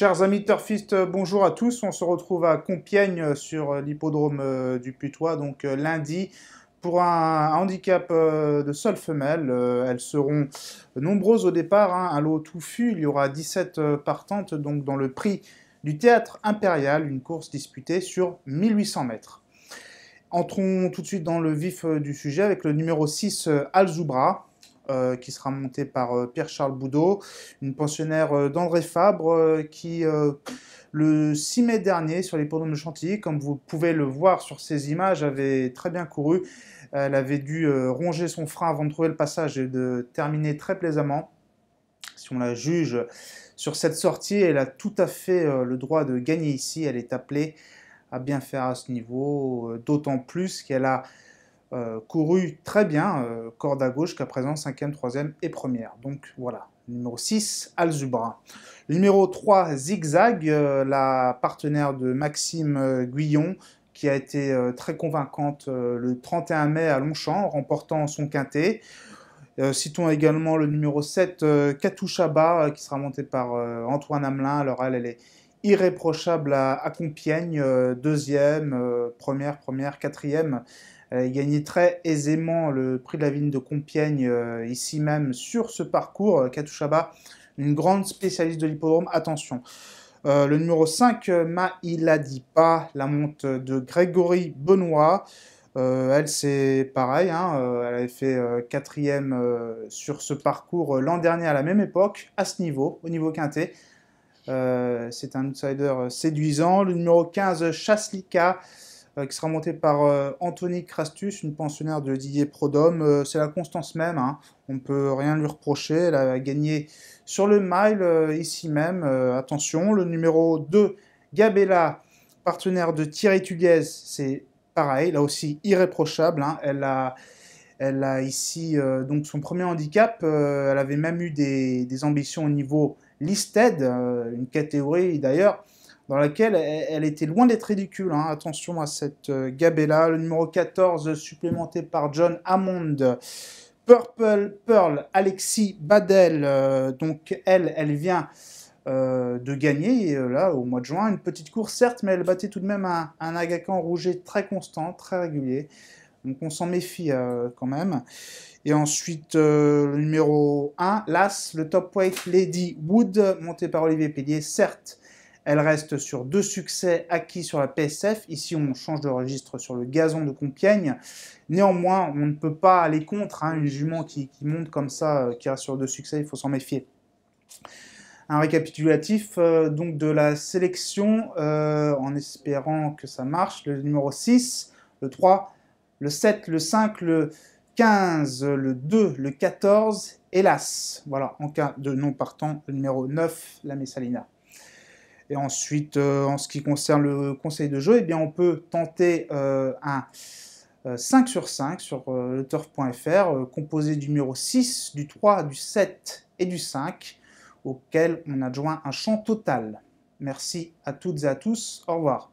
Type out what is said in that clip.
Chers amis turfistes, bonjour à tous. On se retrouve à Compiègne sur l'hippodrome du Putois, donc lundi, pour un handicap de seules femelles. Elles seront nombreuses au départ, hein, un lot touffu. Il y aura 17 partantes donc dans le prix du Théâtre Impérial, une course disputée sur 1800 mètres. Entrons tout de suite dans le vif du sujet avec le numéro 6, Alzoubra. Qui sera monté par Pierre-Charles Boudot, une pensionnaire d'André Fabre, qui, le 6 mai dernier, sur l'hippodrome de Chantilly, comme vous pouvez le voir sur ces images, avait très bien couru. Elle avait dû ronger son frein avant de trouver le passage et de terminer très plaisamment. Si on la juge sur cette sortie, elle a tout à fait le droit de gagner ici. Elle est appelée à bien faire à ce niveau, d'autant plus qu'elle a couru très bien, corde à gauche, qu'à présent 5e, 3e et première. Donc voilà, numéro 6, Alzoubra. Numéro 3, Zigzag, la partenaire de Maxime Guyon, qui a été très convaincante le 31 mai à Longchamp, remportant son quintet. Citons également le numéro 7, Katouchaba, qui sera monté par Antoine Hamelin. Alors elle est irréprochable à Compiègne, deuxième, première, quatrième. Elle a gagné très aisément le prix de la vigne de Compiègne, ici même, sur ce parcours. Katouchaba, une grande spécialiste de l'hippodrome. Attention. Le numéro 5, Maïladipa, la monte de Grégory Benoît. Elle, c'est pareil, hein, elle avait fait quatrième sur ce parcours l'an dernier à la même époque, à ce niveau, au niveau quintet. C'est un outsider séduisant. Le numéro 15, Chaslika, qui sera monté par Anthony Crastus, une pensionnaire de Didier Prodhomme. C'est la constance même, hein. On ne peut rien lui reprocher. Elle a gagné sur le mile, ici même. Attention, le numéro 2, Gabella, partenaire de Thierry Tuguez, c'est pareil, là aussi irréprochable, hein. Elle a ici donc son premier handicap. Elle avait même eu des ambitions au niveau listed, une catégorie d'ailleurs dans laquelle elle était loin d'être ridicule, hein. Attention à cette Gabella. Le numéro 14, supplémenté par John Hammond. Purple Pearl, Alexis Badel. Donc elle vient de gagner là au mois de juin. Une petite course certes, mais elle battait tout de même un Agacan Rouget très constant, très régulier. Donc on s'en méfie quand même. Et ensuite, le numéro 1, l'As, le top weight Lady Wood, monté par Olivier Pellier. Certes, elle reste sur 2 succès acquis sur la PSF. Ici, on change de registre sur le gazon de Compiègne. Néanmoins, on ne peut pas aller contre, hein, une jument qui monte comme ça, qui reste sur 2 succès, il faut s'en méfier. Un récapitulatif donc de la sélection, en espérant que ça marche. Le numéro 6, le 3, le 7, le 5, le 15, le 2, le 14, hélas. Voilà, en cas de non partant, le numéro 9, la Messalina. Et ensuite, en ce qui concerne le conseil de jeu, eh bien, on peut tenter un 5 sur 5 sur le turf.fr, composé du numéro 6, du 3, du 7 et du 5, auquel on adjoint un champ total. Merci à toutes et à tous. Au revoir.